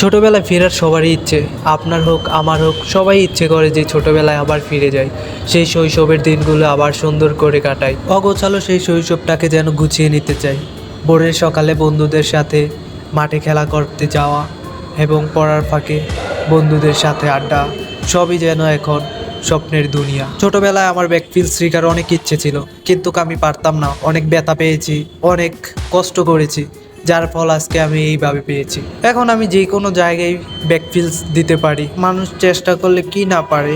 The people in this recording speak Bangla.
ছোটোবেলায় ফেরার সবারই ইচ্ছে, আপনার হোক আমার হোক, সবাই ইচ্ছে করে যে ছোটোবেলায় আবার ফিরে যায়, সেই শৈশবের দিনগুলো আবার সুন্দর করে কাটাই। অগোছালো সেই শৈশবটাকে যেন গুছিয়ে নিতে চাই। ভোরের সকালে বন্ধুদের সাথে মাঠে খেলা করতে যাওয়া এবং পড়ার ফাঁকে বন্ধুদের সাথে আড্ডা, সবই যেন এখন স্বপ্নের দুনিয়া। ছোটবেলায় আমার ব্যাকফিল শেখার অনেক ইচ্ছে ছিল, কিন্তু আমি পারতাম না। অনেক ব্যথা পেয়েছি, অনেক কষ্ট করেছি, যার ফল আজকে আমি এইভাবে পেয়েছি। এখন আমি যে কোনো জায়গায় ব্যাকফিলস দিতে পারি। মানুষ চেষ্টা করলে কি না পারে।